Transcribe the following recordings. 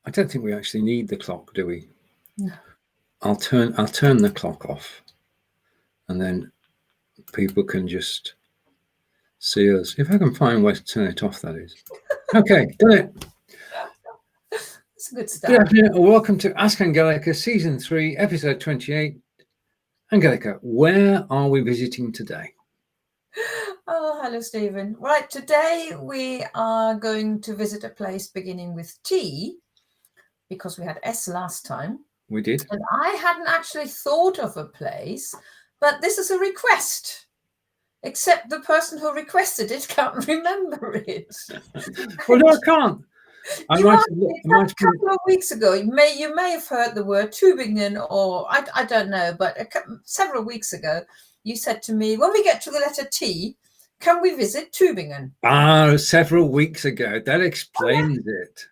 I don't think we actually need the clock, do we? No. I'll turn the clock off, and then people can just see us. If I can find where to turn it off, that is. Okay, done it. It's a good Good start. afternoon. Welcome to Ask Angelika, Season 3, Episode 28. Angelika, where are we visiting today? Oh, hello, Stephen. Right, today we are going to visit a place beginning with T, because we had S last time. We did. And I hadn't actually thought of a place, but this is a request. Except the person who requested it can't remember it. Well, no, I can't. A couple of weeks ago, you may have heard the word Tübingen, or I don't know, but several weeks ago, you said to me, when we get to the letter T, can we visit Tübingen? Several weeks ago. That explains it.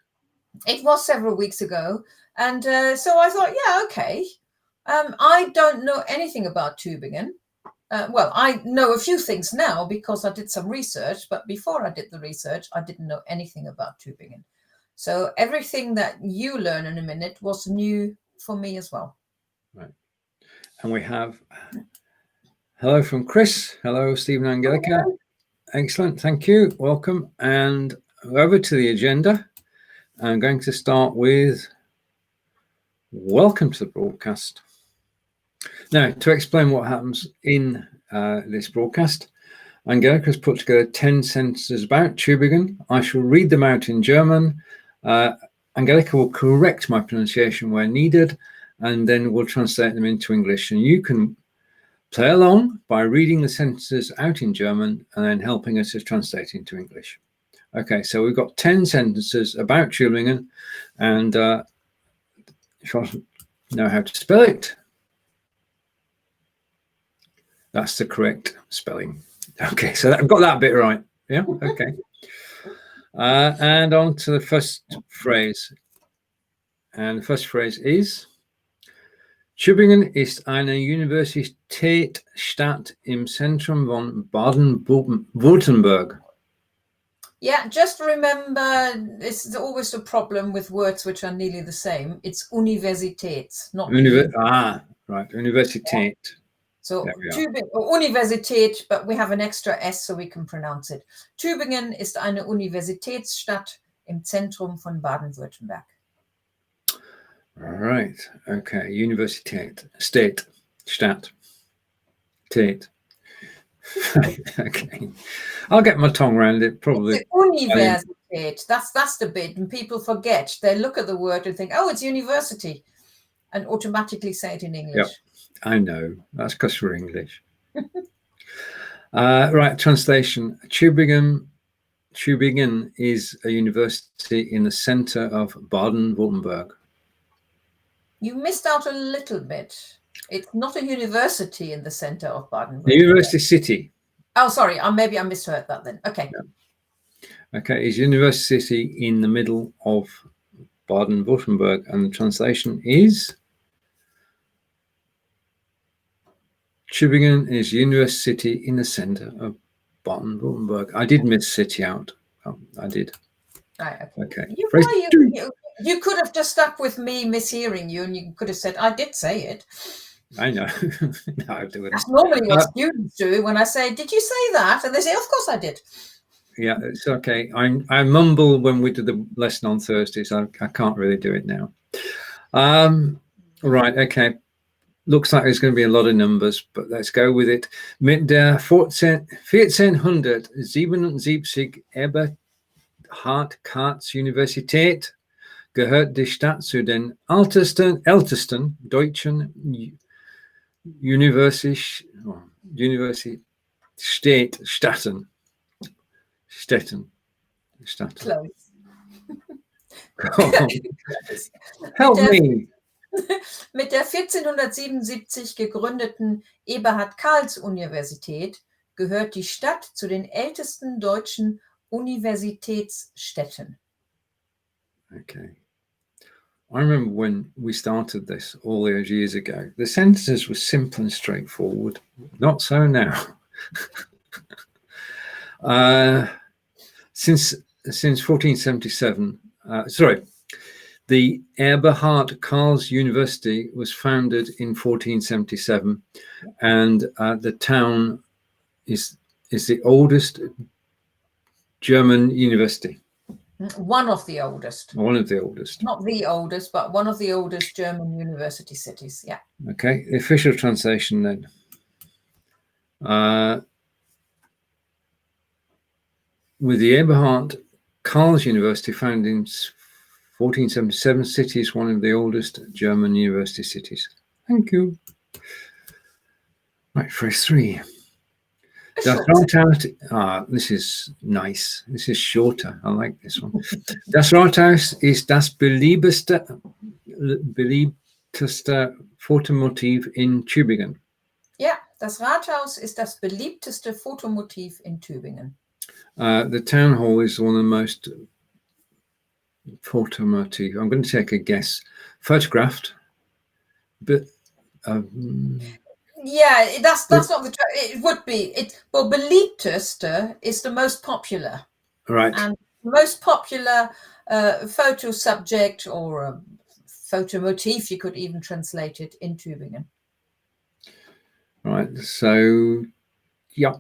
It was several weeks ago. And so I thought, yeah, okay. I don't know anything about Tübingen. Well, I know a few things now because I did some research, but before I did the research, I didn't know anything about Tübingen. So everything that you learn in a minute was new for me as well. Right. And we have hello from Chris. Hello, Stephen and Angelika. Hello. Excellent. Thank you. Welcome. And over to the agenda. I'm going to start with welcome to the broadcast. Now, to explain what happens in this broadcast, Angelika has put together 10 sentences about Tübingen. I shall read them out in German. Angelika will correct my pronunciation where needed, and then we'll translate them into English. And you can play along by reading the sentences out in German and then helping us to translate into English. Okay, so we've got 10 sentences about Tübingen, and if you want to know how to spell it, that's the correct spelling. Okay, so I've got that bit right. Yeah, okay. And on to the first phrase. And the first phrase is: Tübingen ist eine Universitätsstadt im Zentrum von Baden-Württemberg. Yeah, just remember, it's always a problem with words which are nearly the same. It's Universität, not right, Universität. Yeah. So Tübingen, Universität, but we have an extra S so we can pronounce it. Tübingen ist eine Universitätsstadt im Zentrum von Baden-Württemberg. Right, okay, Universität, State, Stadt, Tät. Okay, I'll get my tongue around it probably. It's Universität, that's the bit, and people forget. They look at the word and think, oh, it's university, and automatically say it in English. Yep. I know, that's because we're English. Right, translation. Tübingen is a university in the center of Baden-Württemberg. You missed out a little bit. It's not a university in the center of Baden-Württemberg. The university city. Oh, sorry, maybe I misheard that then. Okay. Yeah. Okay, it's university city in the middle of Baden-Württemberg, and the translation is: Tübingen is university in the center of Baden-Württemberg. I did miss city out. Oh, I did. Right, okay. You could have just stuck with me mishearing you, and you could have said, I did say it. I know. No, I do it. That's normally what students do when I say, did you say that? And they say, of course I did. Yeah, it's okay. I mumble when we do the lesson on Thursdays. I can't really do it now. Right, okay. Looks like there's going to be a lot of numbers, but let's go with it. Mit der 1477 Eberhard Karls Universität gehört die Stadt zu den ältesten deutschen Universitätsstädten. Close. Help me. Mit der 1477 gegründeten Eberhard Karls Universität gehört die Stadt zu den ältesten deutschen Universitätsstädten. Okay. I remember when we started this all those years ago, the sentences were simple and straightforward. Not so now. Since 1477, The Eberhard Karls University was founded in 1477, and the town is the oldest German university. One of the oldest. One of the oldest. Not the oldest, but one of the oldest German university cities. Yeah. Okay, the official translation then. With the Eberhard Karls University founded in 1477, city is one of the oldest German university cities. Thank you. Right, phrase 3. Das Rathaus, this is nice. This is shorter. I like this one. Das Rathaus ist das beliebteste Fotomotiv in Tübingen. Ja, das Rathaus ist das beliebteste Fotomotiv in Tübingen. The town hall is one of the most Fotomotiv. I'm going to take a guess. Photographed, but yeah, that's not the. It would be it. Well, beliebteste is the most popular, right? And the most popular photo subject or photomotif, you could even translate it, in Tübingen. Right. So, yeah.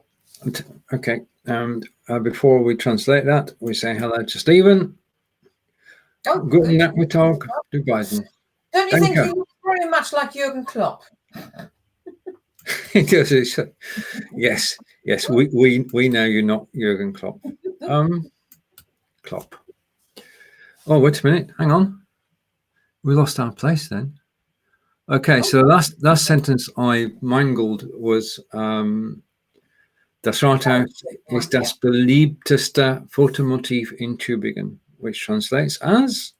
Okay. And before we translate that, we say hello to Stephen. Oh, Guten Nachmittag, du beiden. Don't you think you look very much like Jürgen Klopp? Yes, yes. We know you're not Jürgen Klopp. Klopp. Oh, wait a minute. Hang on. We lost our place then. Okay, so the last sentence I mangled was Das Rathaus ist das beliebteste Fotomotiv in Tübingen, which translates as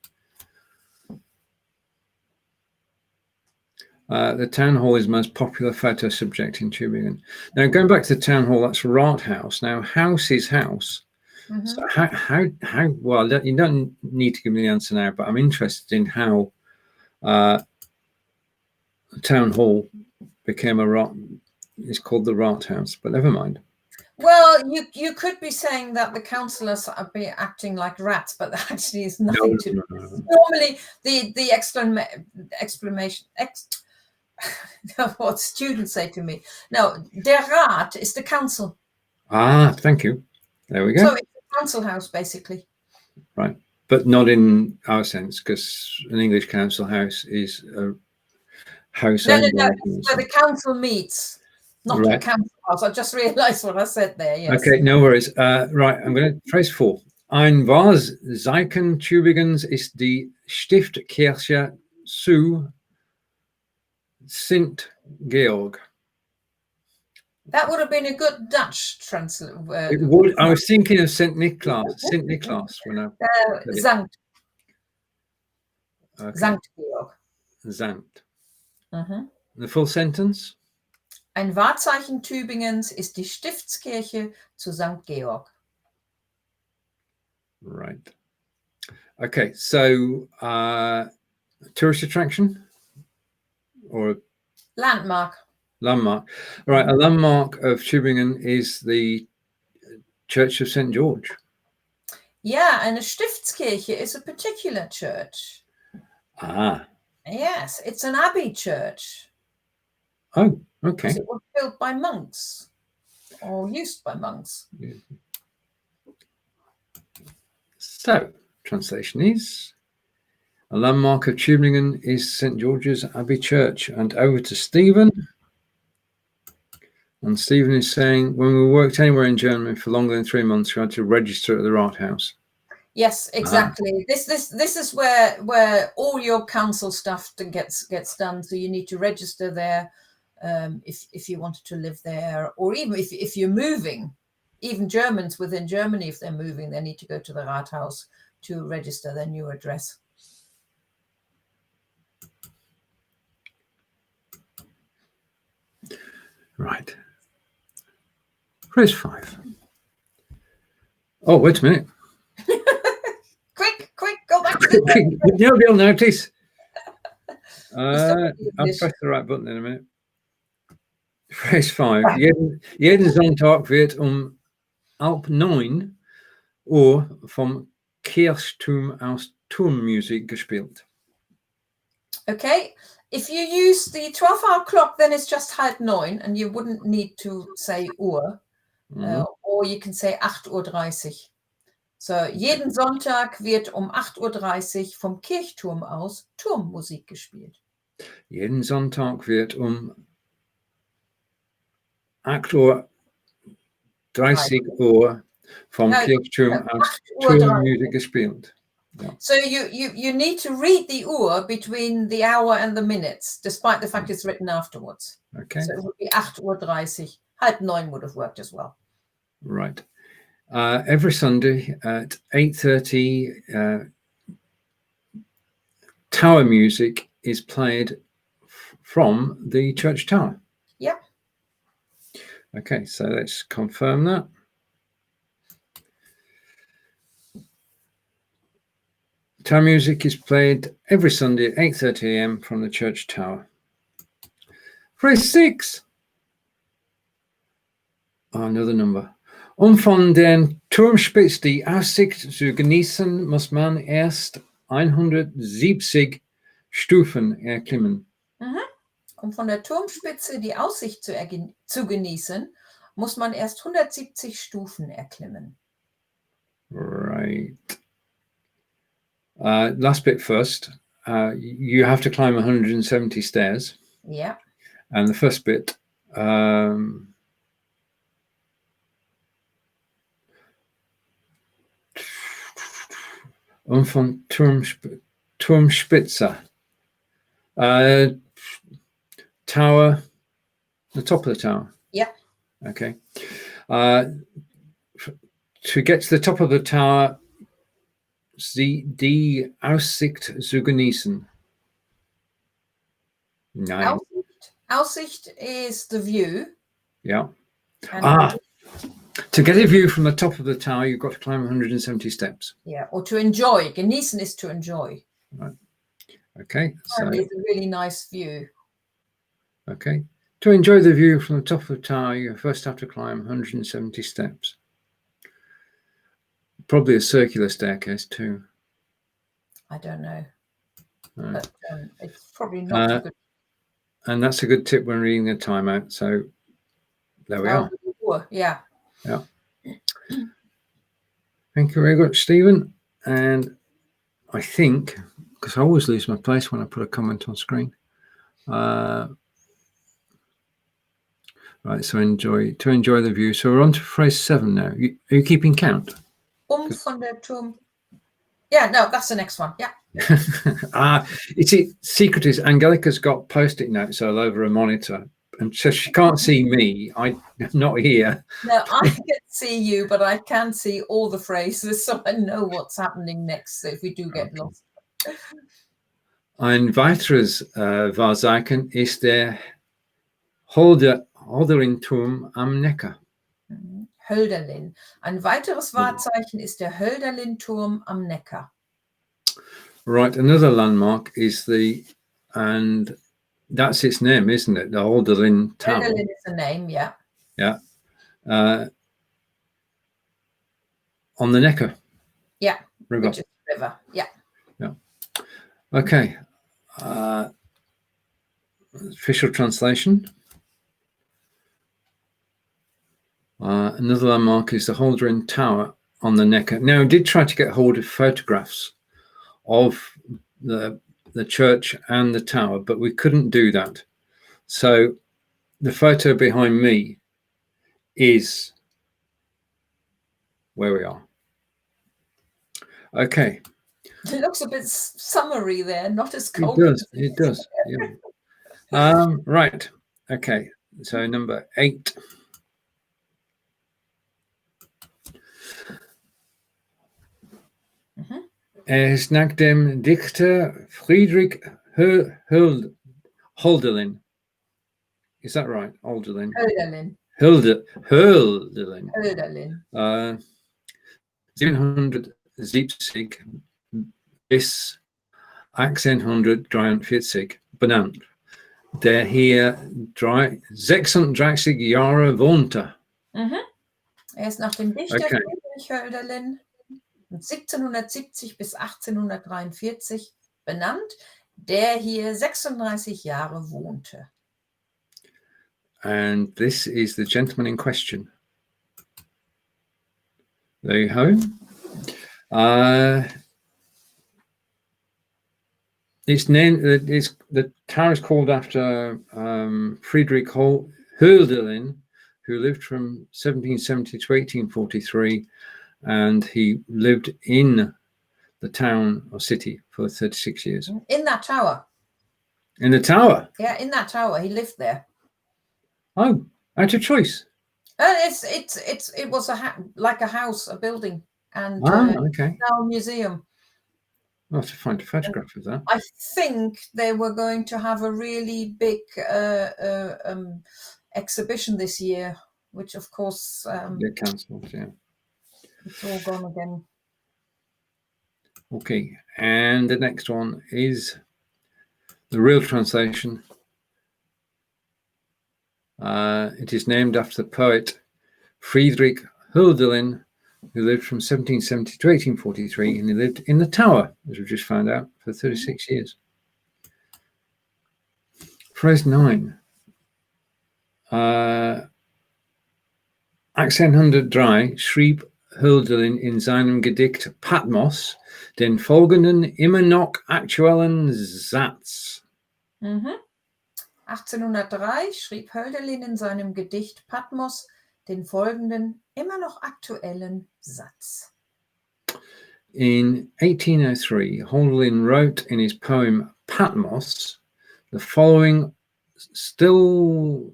the town hall is the most popular photo subject in Tübingen. Now, going back to the town hall, that's Rathaus. Now, house is house. Mm-hmm. So how well, you don't need to give me the answer now, but I'm interested in how the town hall became it's called the Rathaus, but never mind. Well, you could be saying that the councillors are acting like rats, but that actually is nothing to do. Normally, the explanation. What students say to me. No, der Rat is the council. Ah, thank you. There we go. So it's a council house, basically. Right, but not in our sense, because an English council house is a house. No, where the council meets. Not right. A council house. I just realised what I said there. Yes. Okay, no worries. Right, I'm going to phrase 4. Ein Wahrzeichen Tübingens ist die Stiftskirche zu St. Georg. That would have been a good Dutch translation. I was thinking of St. Nicholas. St. Nicholas. Sankt. Okay. Sankt Georg. Sankt. The full sentence? Ein Wahrzeichen Tübingens ist die Stiftskirche zu St. Georg. Right. Okay, so tourist attraction or landmark? Landmark. Right, a landmark of Tübingen is the Church of St. George. Yeah, and a Stiftskirche is a particular church. Ah. Yes, it's an abbey church. Oh, okay. It was built by monks or used by monks. Yeah. So, translation is, a landmark of Tübingen is St. George's Abbey Church. And over to Stephen. And Stephen is saying, when we worked anywhere in Germany for longer than 3 months, we had to register at the Rathaus. Yes, exactly. This is where all your council stuff gets done. So you need to register there if you wanted to live there, or even if you're moving. Even Germans within Germany, if they're moving, they need to go to the Rathaus to register their new address. Right. Phrase 5. Oh, wait a minute. Quick, go back to the Nobody will notice. I'll press the right button in a minute. Phrase 5. Jeden Sonntag wird 9 Uhr vom Kirchturm aus Turmmusik gespielt. Okay, if you use the 12-hour clock, then it's just 8:30 and you wouldn't need to say Uhr. Or you can say 8:30 Uhr. So, jeden Sonntag wird 8:30 Uhr vom Kirchturm aus Turmmusik gespielt. Jeden Sonntag wird 8:30 Uhr vom Kirchturm aus Turmmusik gespielt. Yeah. So you need to read the Uhr between the hour and the minutes, despite the fact it's written afterwards. Okay. So it would be 8:30 Uhr. 8:30 would have worked as well. Right. Every Sunday at 8:30, tower music is played from the church tower. Yeah. Okay, so let's confirm that. Tower music is played every Sunday at 8:30 a.m. from the church tower. Phrase 6. Another number. Von den Turmspitze die Aussicht zu genießen, muss man erst 170 Stufen erklimmen. Um von der Turmspitze die Aussicht zu genießen, muss man erst 170 Stufen erklimmen. Right. Last bit first. You have to climb 170 stairs. Yeah. And the first bit, von Turmspitze. Tower, the top of the tower. Yeah. Okay. To get to the top of the tower, die Aussicht zu genießen. Nein. Aussicht is the view. Yeah. To get a view from the top of the tower, you've got to climb 170 steps. Yeah, or to enjoy. Genießen is to enjoy. Right. Okay. So it's a really nice view. Okay. To enjoy the view from the top of the tower, you first have to climb 170 steps. Probably a circular staircase too. I don't know. Right. But it's probably not a good. And that's a good tip when reading the timeout. So there we are. Yeah. Yeah. Thank you very much, Stephen. And I think, because I always lose my place when I put a comment on screen. Right, so enjoy the view. So we're on to phrase 7 now. Are you keeping count? Von der Turm. Yeah, no, that's the next one. Yeah. Secret is Angelika's got post-it notes all over a monitor, and so she can't see me. I'm not here. No, I can see you, but I can see all the phrases, so I know what's happening next. So if we do get lost. Ein weiteres Wahrzeichen ist der Hölderlinturm am Neckar. Hölderlin. Ein weiteres Wahrzeichen ist der Hölderlinturm am Neckar. Right, another landmark is and that's its name, isn't it? The Hölderlin Tower. Hölderlin is the name, yeah. Yeah. On the Neckar. Yeah. River. Which is the river, yeah. Yeah. Okay. Official translation. Another landmark is the Hölderlin Tower on the Neckar. Now, I did try to get hold of photographs of the church and the tower, but we couldn't do that. So the photo behind me is where we are. Okay. It looks a bit summery there, not as cold. It does. Yeah. Right. Okay. So number 8. Es nach dem Dichter Friedrich Hölderlin. Is that right? Hölderlin. Hölderlin. 770 bis 1843 benannt, der hier 36 Jahre wohnte. Er ist nach dem Dichter Friedrich Hölderlin 1770 bis 1843 benannt, der hier 36 Jahre wohnte. And this is the gentleman in question. There you go. It's named. The tower is called after Friedrich Hölderlin, who lived from 1770 to 1843, and he lived in the town or city for 36 years. In that tower. In the tower? Yeah, in that tower. He lived there. Oh, out of choice. It was like a house, a building, and okay. now a museum. I'll have to find a photograph of that. I think they were going to have a really big exhibition this year, which of course get cancelled. Yeah, it's all gone again. Okay, and the next one is the real translation. It is named after the poet Friedrich Hölderlin, who lived from 1770 to 1843, and he lived in the tower, as we've just found out, for 36 years. Phrase 9. 1803 schrieb Hölderlin in seinem Gedicht Patmos den folgenden immer noch aktuellen Satz. 1803 schrieb Hölderlin in seinem Gedicht Patmos den folgenden immer noch aktuellen Satz. In 1803, Hölderlin wrote in his poem Patmos the following still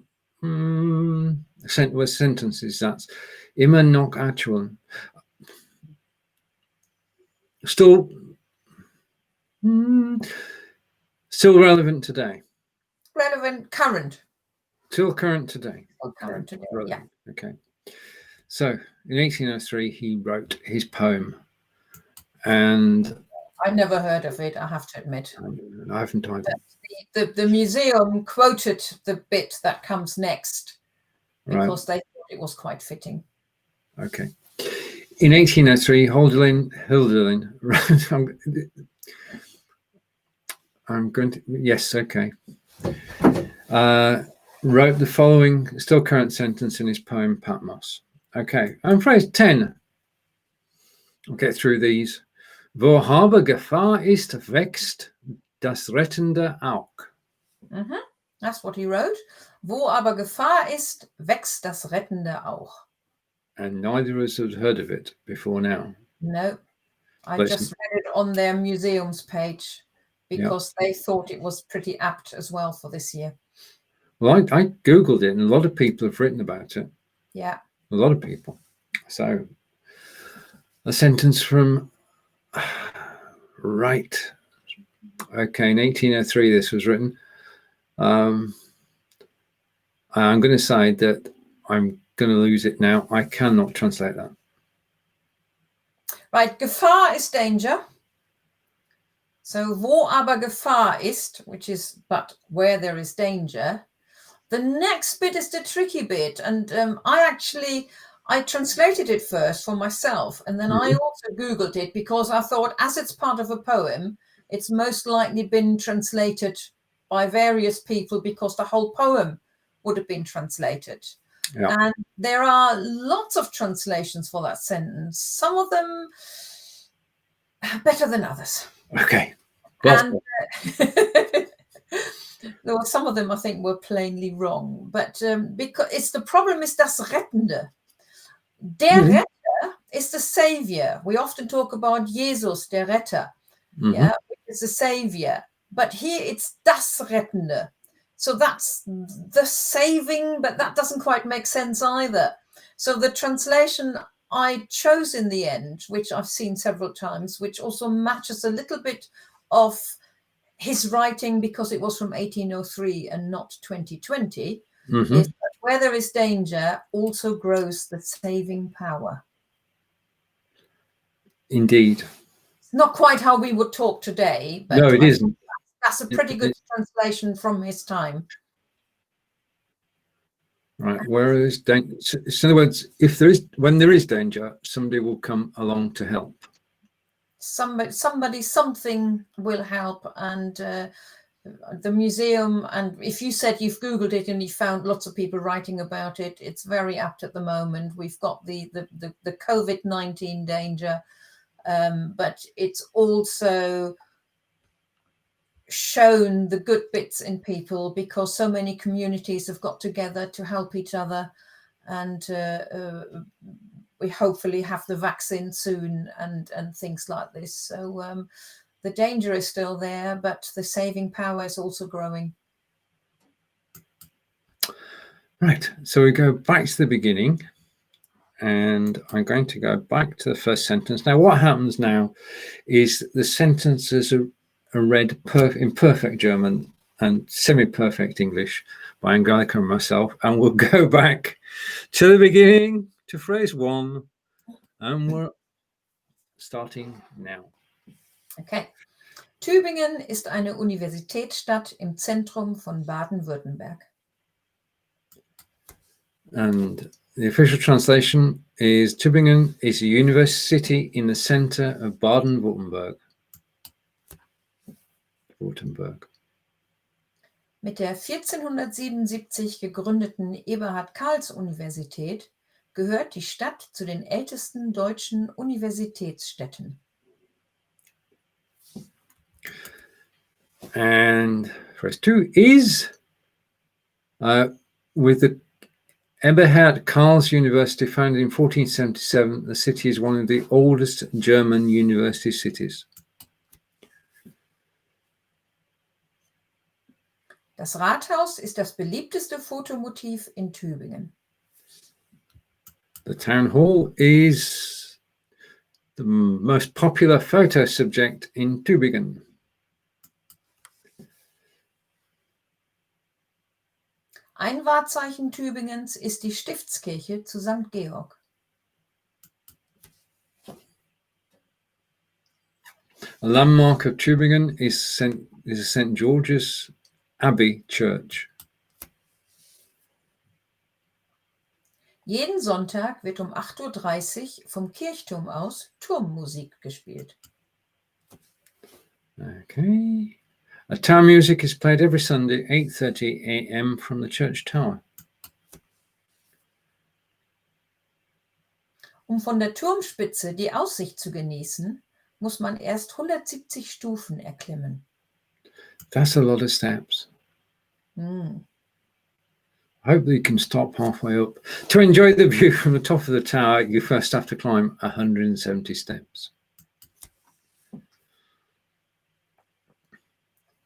sentences. That's immer noch aktuell. Still relevant today. Relevant, current. Still current today. Still current today, relevant. Yeah. Okay. So in 1803, he wrote his poem, and I've never heard of it, I have to admit. I haven't either. The museum quoted the bit that comes next because they thought it was quite fitting. Okay. In 1803, Hölderlin I'm going to, yes, okay. Wrote the following still current sentence in his poem Patmos. Okay, and phrase 10. I'll get through these. Wo aber Gefahr ist, wächst das Rettende auch. That's what he wrote. Wo aber Gefahr ist, wächst das Rettende auch. And neither of us had heard of it before now. No, I just read it on their museum's page because they thought it was pretty apt as well for this year. Well, I Googled it and a lot of people have written about it. Yeah. A lot of people. So a sentence from, right. Okay, in 1803 this was written. I'm going to say that I'm going to lose it now. I cannot translate that. Right, Gefahr ist danger. So, wo aber Gefahr ist, which is but where there is danger. The next bit is the tricky bit, and I translated it first for myself, and then I also Googled it because I thought, as it's part of a poem, it's most likely been translated by various people because the whole poem would have been translated. Yeah. And there are lots of translations for that sentence. Some of them better than others. Okay. Well, and some of them I think were plainly wrong. But because the problem is das Rettende. Der Retter is the savior. We often talk about Jesus, der Retter. Yeah, it's the savior. But here it's das Rettende. So that's the saving, but that doesn't quite make sense either. So the translation I chose in the end, which I've seen several times, which also matches a little bit of his writing because it was from 1803 and not 2020, is that where there is danger also grows the saving power. Indeed. It's not quite how we would talk today, but no, it isn't. That's a pretty good translation from his time. Right. Where is danger? So in other words, when there is danger, somebody will come along to help. something will help. And the museum, and if you said you've Googled it and you found lots of people writing about it, it's very apt at the moment. We've got the COVID-19 danger, but it's also shown the good bits in people, because so many communities have got together to help each other, and we hopefully have the vaccine soon and things like this. So the danger is still there, but the saving power is also growing. Right, so we go back to the beginning, and I'm going to go back to the first sentence. Now, what happens now is the sentences are read in perfect German and semi-perfect English by Angelika and myself, and we'll go back to the beginning, to phrase 1, and we're starting now. Okay. Tübingen ist eine Universitätsstadt im Zentrum von Baden-Württemberg. And the official translation is Tübingen is a university in the center of Baden-Württemberg. Mit der 1477 gegründeten Eberhard Karls Universität gehört die Stadt zu den ältesten deutschen Universitätsstädten. And phrase 2 is with the Eberhard Karls University, founded in 1477. The city is one of the oldest German university cities. Das Rathaus ist das beliebteste Fotomotiv in Tübingen. The town hall is the most popular photo subject in Tübingen. Ein Wahrzeichen Tübingens ist die Stiftskirche zu St. Georg. A landmark of Tübingen is St. George's Abbey Church. Jeden Sonntag wird um 8:30 Uhr vom Kirchturm aus Turmmusik gespielt. Okay. A town music is played every Sunday, 8:30 a.m. from the church tower. Um von der Turmspitze die Aussicht zu genießen, muss man erst 170 Stufen erklimmen. That's a lot of steps. Hopefully you can stop halfway up. To enjoy the view from the top of the tower, you first have to climb 170 steps.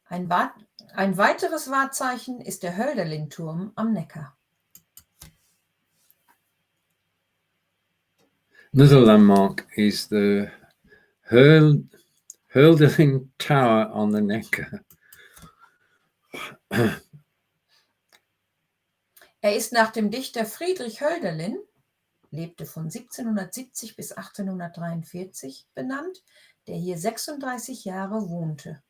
Ein weiteres Wahrzeichen ist der Hölderlinturm am Neckar. Another landmark is the Hölderlin Tower on the Neckar. Er ist nach dem Dichter Friedrich Hölderlin, lebte von 1770 bis 1843, benannt, der hier 36 Jahre wohnte.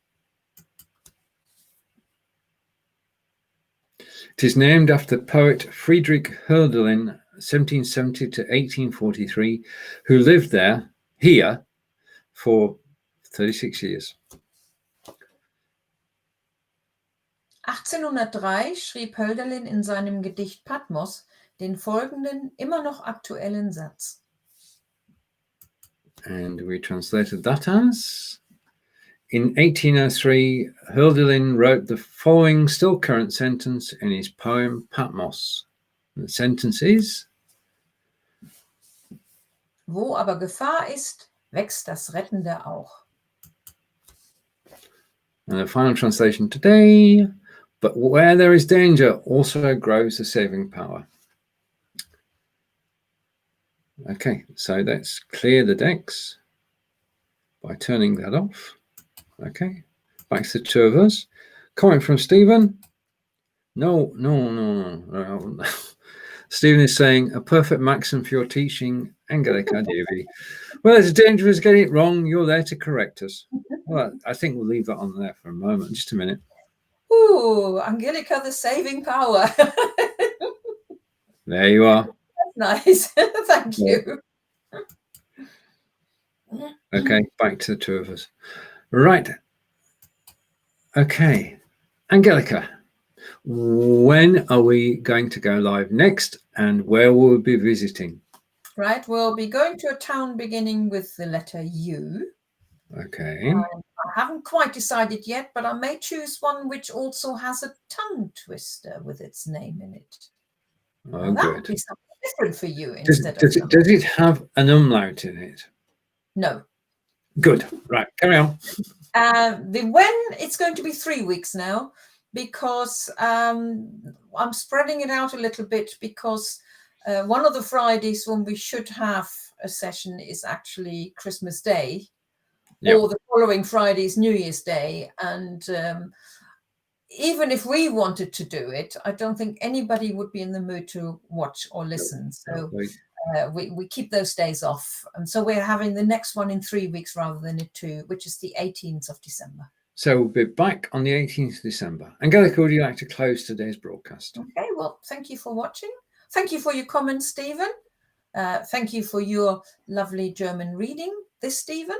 It is named after poet Friedrich Hölderlin, 1770 to 1843, who lived here for 36 years. 1803 schrieb Hölderlin in seinem Gedicht Patmos den folgenden, immer noch aktuellen Satz. And we translated that as, in 1803, Hölderlin wrote the following still current sentence in his poem Patmos. And the sentence is, Wo aber Gefahr ist, wächst das Rettende auch. and the final translation today, but where there is danger also grows the saving power. Okay, so let's clear the decks by turning that off. Okay, back to the two of us. Comment from Stephen. No. Stephen is saying, a perfect maxim for your teaching, Angelika, dearie. Well, it's dangerous getting it wrong. You're there to correct us. Well, I think we'll leave that on there for a moment. Just a minute. Ooh, Angelika, the saving power. There you are. Nice. Thank you. Okay, back to the two of us. Right. Okay. Angelika, when are we going to go live next, and where will we be visiting? Right, we'll be going to a town beginning with the letter U. Okay. I haven't quite decided yet, but I may choose one which also has a tongue twister with its name in it. Oh, that good. would be something different for you Does it have an umlaut in it? No. Good. Right, carry on. When it's going to be 3 weeks now, because I'm spreading it out a little bit, because one of the Fridays when we should have a session is actually Christmas Day, or the following Friday is New Year's Day. And even if we wanted to do it, I don't think anybody would be in the mood to watch or listen. So we keep those days off. And so we're having the next one in 3 weeks rather than in 2, which is the 18th of December. So we'll be back on the 18th of December. Angelika, would you like to close today's broadcast? Okay, well, thank you for watching. Thank you for your comments, Stephen. Thank you for your lovely German reading, this Stephen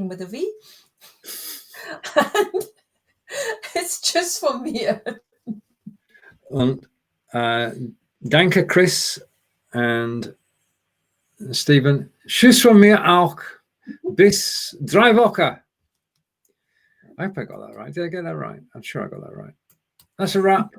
with a V. And it's just for me. Und danke, Chris and Stephen. Tschüss von mir auch. Bis 3 Wochen. I hope I got that right. Did I get that right? I'm sure I got that right. That's a wrap.